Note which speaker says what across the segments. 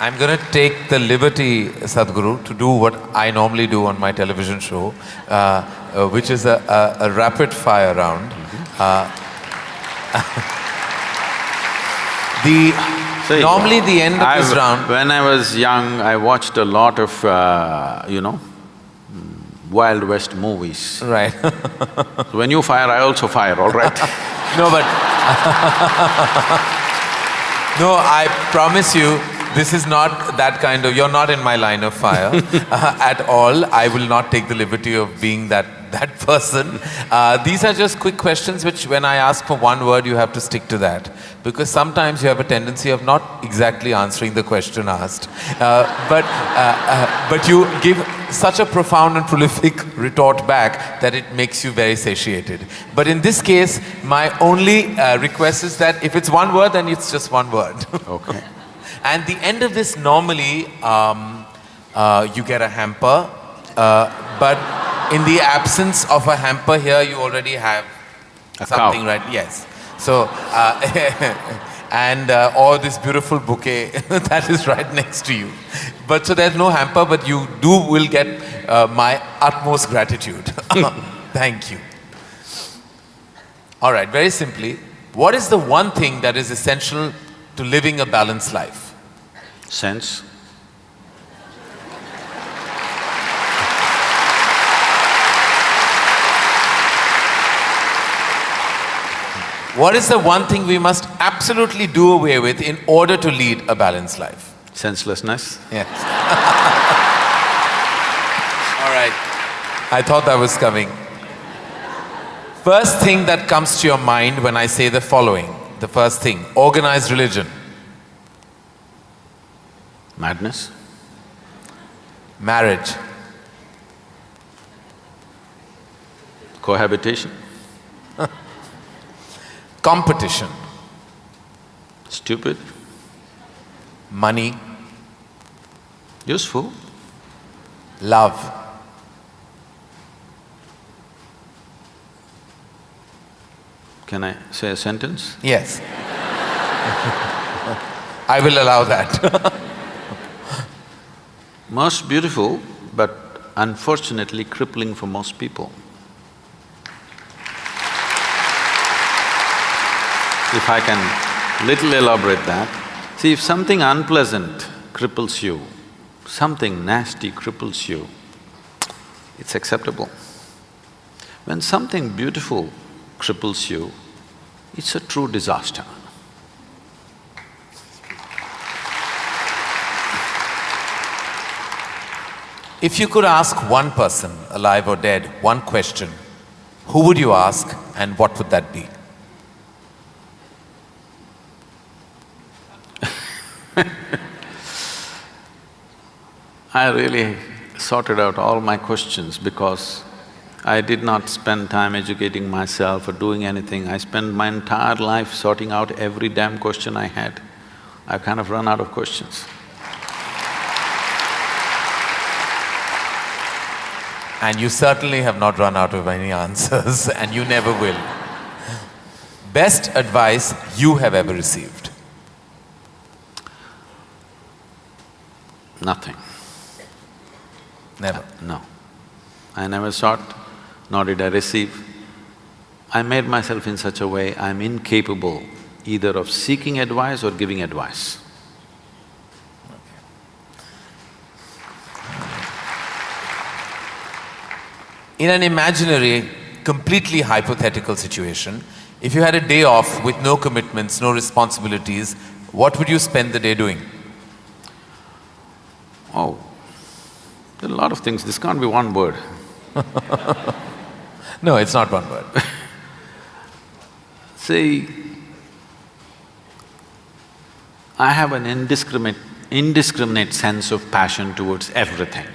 Speaker 1: I'm going to take the liberty, Sadhguru, to do what I normally do on my television show, which is a rapid fire round. Normally the end of this round…
Speaker 2: When I was young, I watched a lot of, Wild West movies.
Speaker 1: Right.
Speaker 2: So when you fire, I also fire, all right?
Speaker 1: No, but no, I promise you, this is not that kind of… You're not in my line of fire at all. I will not take the liberty of being that person. These are just quick questions which when I ask for one word, you have to stick to that. Because sometimes you have a tendency of not exactly answering the question asked. But you give such a profound and prolific retort back that it makes you very satiated. But in this case, my only request is that if it's one word, then it's just one word.
Speaker 2: Okay.
Speaker 1: And the end of this, normally, you get a hamper, but in the absence of a hamper here, you already have something, right? Yes. So, or this beautiful bouquet that is right next to you. But so there's no hamper, but you will get my utmost gratitude. Thank you. All right, very simply, what is the one thing that is essential to living a balanced life?
Speaker 2: Sense.
Speaker 1: What is the one thing we must absolutely do away with in order to lead a balanced life?
Speaker 2: Senselessness.
Speaker 1: Yes. All right. I thought that was coming. First thing that comes to your mind when I say the following. The first thing, organized religion.
Speaker 2: Madness.
Speaker 1: Marriage.
Speaker 2: Cohabitation.
Speaker 1: Competition.
Speaker 2: Stupid.
Speaker 1: Money.
Speaker 2: Useful.
Speaker 1: Love.
Speaker 2: Can I say a sentence?
Speaker 1: Yes. I will allow that.
Speaker 2: Most beautiful, but unfortunately crippling for most people. If I can little elaborate that, see, if something unpleasant cripples you, something nasty cripples you, it's acceptable. When something beautiful cripples you, it's a true disaster.
Speaker 1: If you could ask one person, alive or dead, one question, who would you ask and what would that be?
Speaker 2: I really sorted out all my questions because I did not spend time educating myself or doing anything. I spent my entire life sorting out every damn question I had. I've kind of run out of questions.
Speaker 1: And you certainly have not run out of any answers and you never will. Best advice you have ever received?
Speaker 2: Nothing.
Speaker 1: Never?
Speaker 2: No. I never sought, nor did I receive. I made myself in such a way I'm incapable either of seeking advice or giving advice.
Speaker 1: In an imaginary, completely hypothetical situation, if you had a day off with no commitments, no responsibilities, what would you spend the day doing?
Speaker 2: Oh, there are a lot of things, this can't be one word.
Speaker 1: No, it's not one word.
Speaker 2: See, I have an indiscriminate sense of passion towards everything.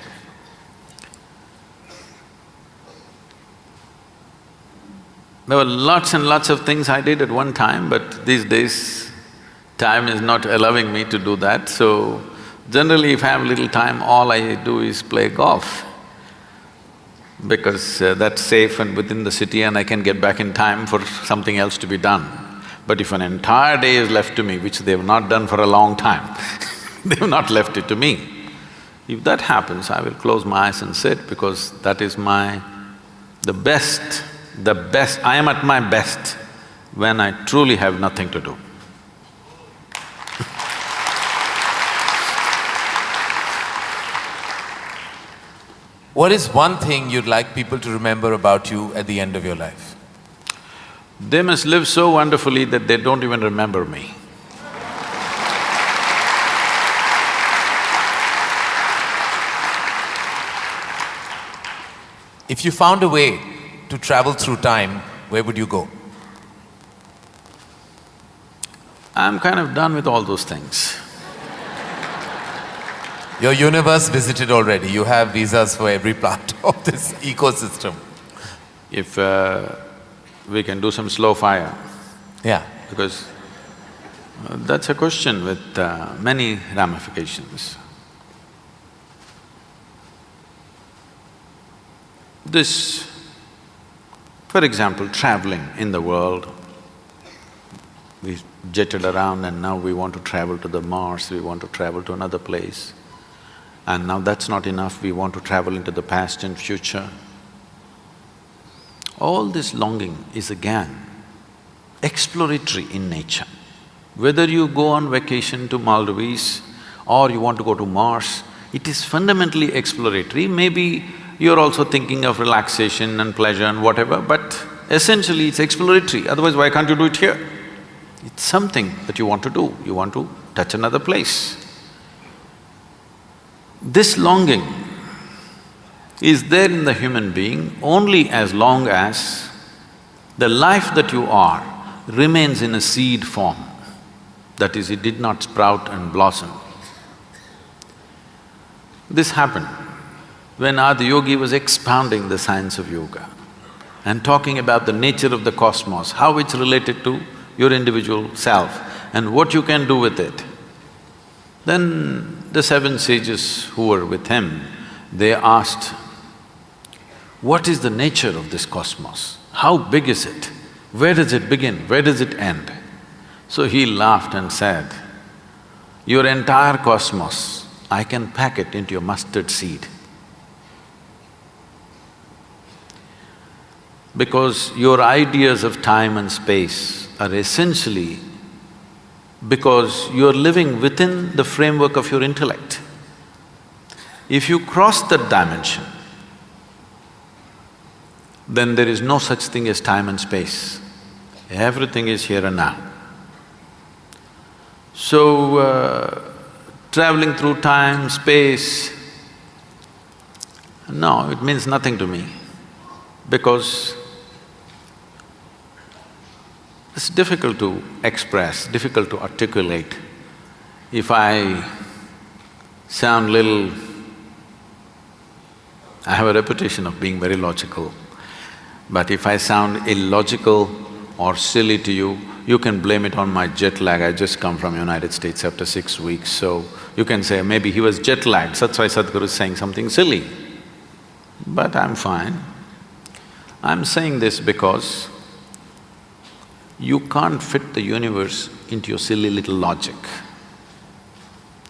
Speaker 2: There were lots and lots of things I did at one time, but these days, time is not allowing me to do that, so generally if I have little time, all I do is play golf. Because that's safe and within the city and I can get back in time for something else to be done. But if an entire day is left to me, which they've not done for a long time, They've not left it to me. If that happens, I will close my eyes and sit because that is the best, I am at my best when I truly have nothing to do.
Speaker 1: What is one thing you'd like people to remember about you at the end of your life?
Speaker 2: They must live so wonderfully that they don't even remember me.
Speaker 1: If you found a way to travel through time, where would you go?
Speaker 2: I'm kind of done with all those things.
Speaker 1: Your universe visited already. You have visas for every part of this ecosystem.
Speaker 2: If we can do some slow fire.
Speaker 1: Yeah.
Speaker 2: Because that's a question with many ramifications. This, for example, traveling in the world, we jetted around and now we want to travel to the Mars, we want to travel to another place. And now that's not enough, we want to travel into the past and future. All this longing is again exploratory in nature. Whether you go on vacation to Maldives or you want to go to Mars, it is fundamentally exploratory. Maybe you're also thinking of relaxation and pleasure and whatever, but essentially it's exploratory, otherwise why can't you do it here? It's something that you want to do, you want to touch another place. This longing is there in the human being only as long as the life that you are remains in a seed form. That is, it did not sprout and blossom. This happened when Adi Yogi was expounding the science of yoga and talking about the nature of the cosmos, how it's related to your individual self and what you can do with it. Then the seven sages who were with him, they asked, what is the nature of this cosmos? How big is it? Where does it begin? Where does it end? So he laughed and said, your entire cosmos, I can pack it into a mustard seed. Because your ideas of time and space are essentially because you're living within the framework of your intellect. If you cross that dimension, then there is no such thing as time and space. Everything is here and now. So, traveling through time, space, no, it means nothing to me because it's difficult to express, difficult to articulate. If I sound little… I have a reputation of being very logical, but if I sound illogical or silly to you, you can blame it on my jet lag. I just come from United States after 6 weeks, so you can say, maybe he was jet lagged, that's why Sadhguru is saying something silly. But I'm fine. I'm saying this because you can't fit the universe into your silly little logic.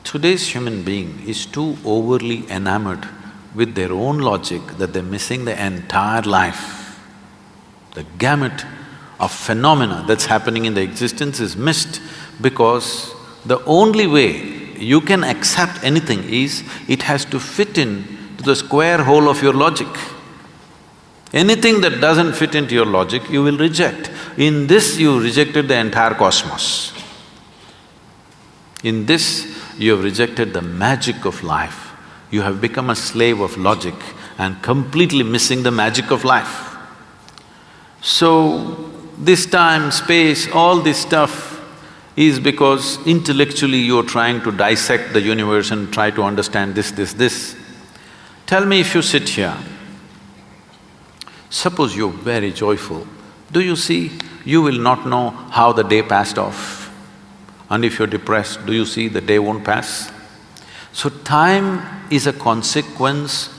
Speaker 2: Today's human being is too overly enamored with their own logic that they're missing the entire life. The gamut of phenomena that's happening in the existence is missed because the only way you can accept anything is it has to fit in to the square hole of your logic. Anything that doesn't fit into your logic, you will reject. In this, you rejected the entire cosmos. In this, you have rejected the magic of life. You have become a slave of logic and completely missing the magic of life. So, this time, space, all this stuff is because intellectually you're trying to dissect the universe and try to understand this. Tell me, if you sit here, suppose you're very joyful, do you see, you will not know how the day passed off. And if you're depressed, do you see the day won't pass? So time is a consequence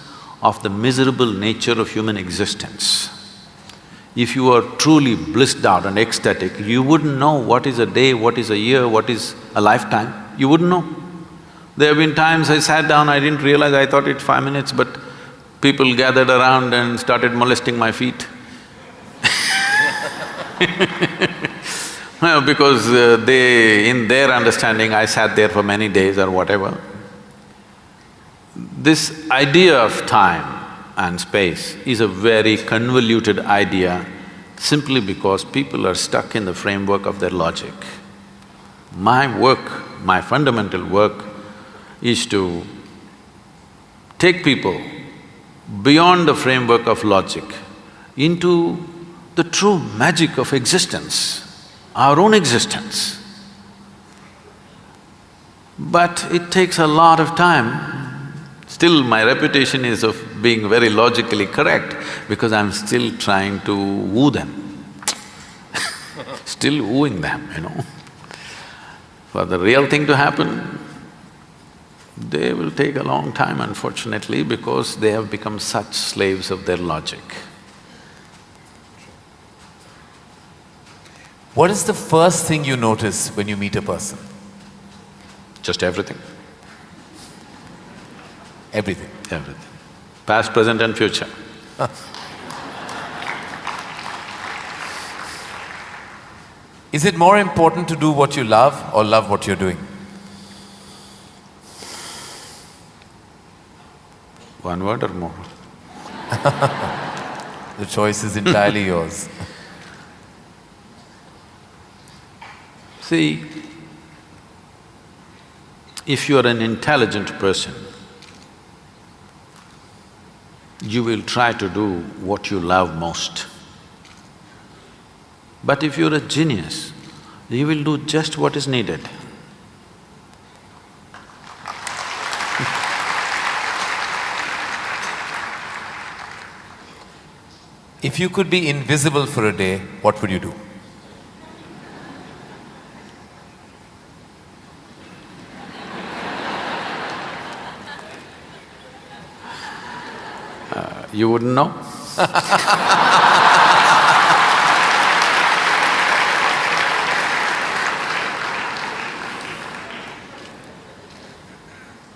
Speaker 2: of the miserable nature of human existence. If you are truly blissed out and ecstatic, you wouldn't know what is a day, what is a year, what is a lifetime, you wouldn't know. There have been times I sat down, I didn't realize, I thought it's 5 minutes, but people gathered around and started molesting my feet. Well, because in their understanding, I sat there for many days or whatever. This idea of time and space is a very convoluted idea simply because people are stuck in the framework of their logic. My work, my fundamental work is to take people beyond the framework of logic into the true magic of existence, our own existence. But it takes a lot of time. Still, my reputation is of being very logically correct because I'm still trying to woo them still wooing them, you know. For the real thing to happen, they will take a long time, unfortunately, because they have become such slaves of their logic.
Speaker 1: What is the first thing you notice when you meet a person?
Speaker 2: Just everything.
Speaker 1: Everything.
Speaker 2: Everything. Past, present and future.
Speaker 1: Is it more important to do what you love or love what you're doing?
Speaker 2: One word or more?
Speaker 1: The choice is entirely yours.
Speaker 2: See, if you are an intelligent person, you will try to do what you love most. But if you're a genius, you will do just what is needed.
Speaker 1: If you could be invisible for a day, what would you do?
Speaker 2: You wouldn't know?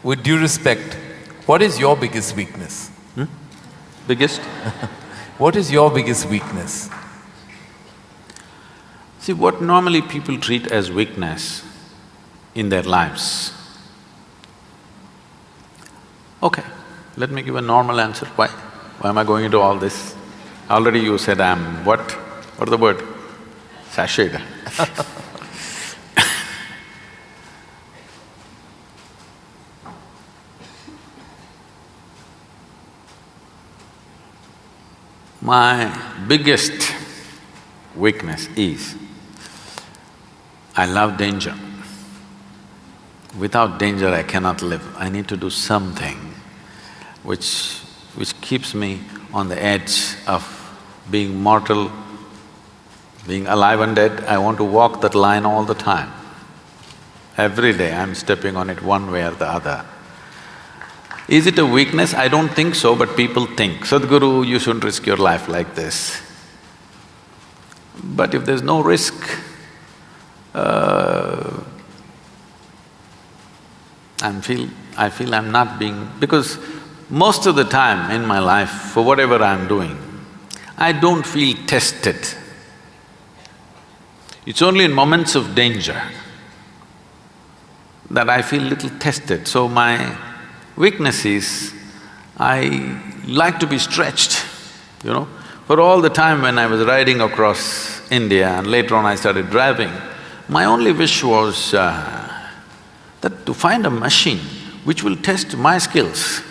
Speaker 1: With due respect, what is your biggest weakness?
Speaker 2: Biggest?
Speaker 1: What is your biggest weakness?
Speaker 2: See, what normally people treat as weakness in their lives. Okay, let me give a normal answer. Why? Why am I going into all this? Already you said I'm what? What is the word? Sashayed. My biggest weakness is, I love danger. Without danger I cannot live. I need to do something which keeps me on the edge of being mortal, being alive and dead. I want to walk that line all the time. Every day I'm stepping on it one way or the other. Is it a weakness? I don't think so, but people think, Sadhguru, you shouldn't risk your life like this. But if there's no risk, I feel I'm not being… because most of the time in my life, for whatever I'm doing, I don't feel tested. It's only in moments of danger that I feel little tested. So my weakness is, I like to be stretched, you know. For all the time when I was riding across India and later on I started driving, my only wish was that to find a machine which will test my skills.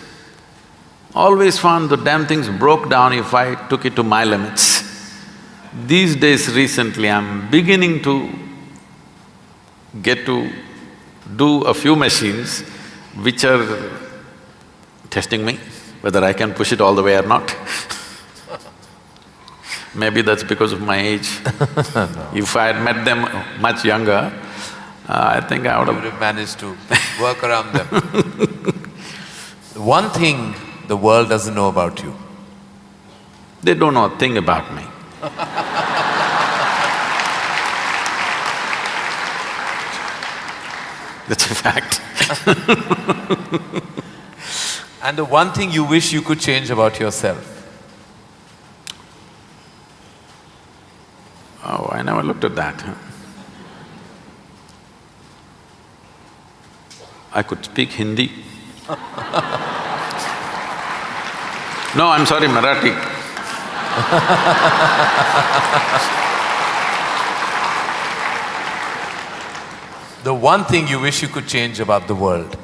Speaker 2: Always found the damn things broke down if I took it to my limits. These days recently I'm beginning to get to do a few machines which are testing me, whether I can push it all the way or not. Maybe that's because of my age. No. If I had met them much younger, I think I would have…
Speaker 1: You would have managed to work around them. One thing the world doesn't know about you.
Speaker 2: They don't know a thing about me. That's a fact.
Speaker 1: And the one thing you wish you could change about yourself?
Speaker 2: Oh, I never looked at that. I could speak Hindi. No, I'm sorry, Marathi.
Speaker 1: The one thing you wish you could change about the world?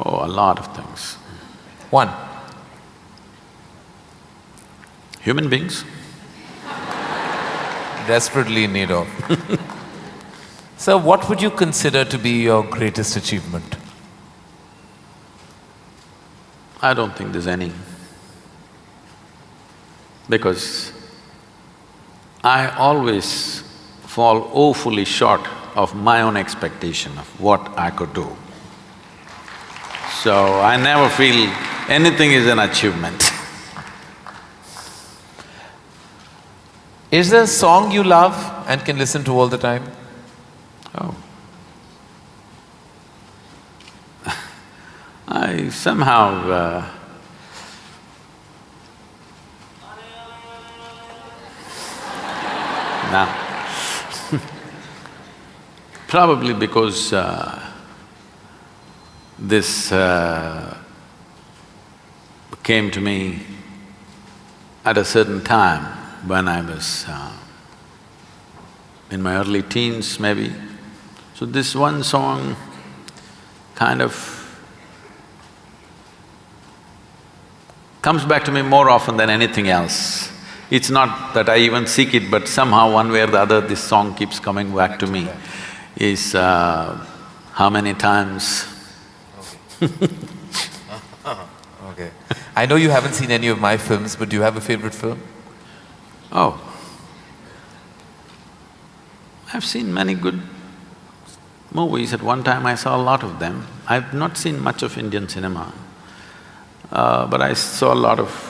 Speaker 2: Oh, a lot of things.
Speaker 1: One.
Speaker 2: Human beings.
Speaker 1: Desperately in need of. So what would you consider to be your greatest achievement?
Speaker 2: I don't think there's any. Because I always fall woefully short of my own expectation of what I could do. So I never feel anything is an achievement.
Speaker 1: Is there a song you love and can listen to all the time?
Speaker 2: Oh. I somehow nah. Probably because this came to me at a certain time when I was in my early teens maybe. So this one song kind of comes back to me more often than anything else. It's not that I even seek it, but somehow one way or the other this song keeps coming back to me. Is how many times
Speaker 1: Okay. I know you haven't seen any of my films, but do you have a favorite film?
Speaker 2: Oh, I've seen many good movies. At one time I saw a lot of them. I've not seen much of Indian cinema, but I saw a lot of,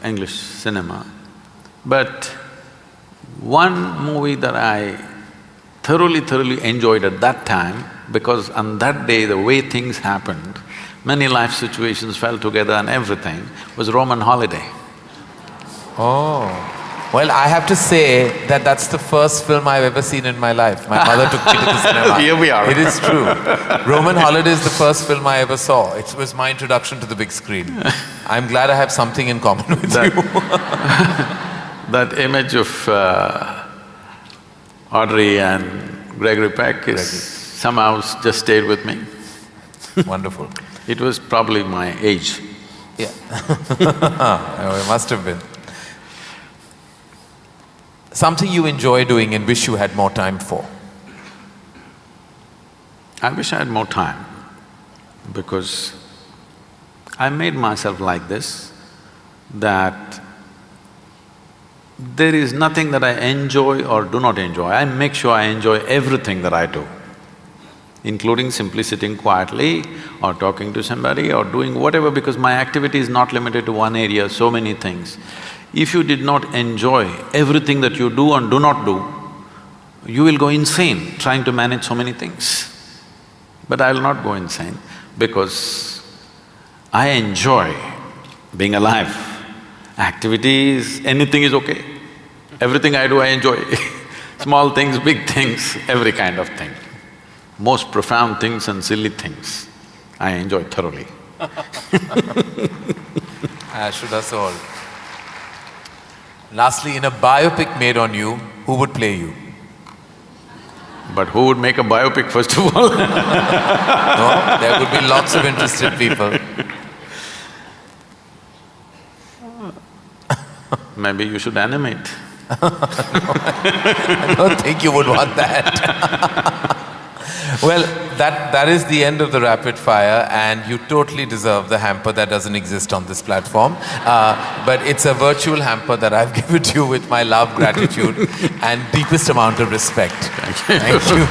Speaker 2: English cinema. But one movie that I thoroughly enjoyed at that time, because on that day the way things happened, many life situations fell together and everything, was Roman Holiday.
Speaker 1: Oh, well, I have to say that that's the first film I've ever seen in my life. My mother took me to the cinema.
Speaker 2: Here we are.
Speaker 1: It is true. Roman Holiday is the first film I ever saw. It was my introduction to the big screen. I'm glad I have something in common with you.
Speaker 2: That image of Audrey and Gregory Peck is somehow just stayed with me.
Speaker 1: Wonderful.
Speaker 2: It was probably my age.
Speaker 1: Yeah. Oh, it must have been. Something you enjoy doing and wish you had more time for?
Speaker 2: I wish I had more time, because I made myself like this, that there is nothing that I enjoy or do not enjoy. I make sure I enjoy everything that I do, including simply sitting quietly or talking to somebody or doing whatever, because my activity is not limited to one area, so many things. If you did not enjoy everything that you do and do not do, you will go insane trying to manage so many things. But I will not go insane, because I enjoy being alive. Activities, anything is okay. Everything I do, I enjoy. Small things, big things, every kind of thing. Most profound things and silly things, I enjoy thoroughly.
Speaker 1: Should us all. Lastly, in a biopic made on you, who would play you?
Speaker 2: But who would make a biopic first of all?
Speaker 1: No, there would be lots of interested people.
Speaker 2: Maybe you should animate.
Speaker 1: I don't think you would want that. Well, that is the end of the rapid fire, and you totally deserve the hamper that doesn't exist on this platform. But it's a virtual hamper that I've given to you with my love, gratitude and deepest amount of respect. Thank you.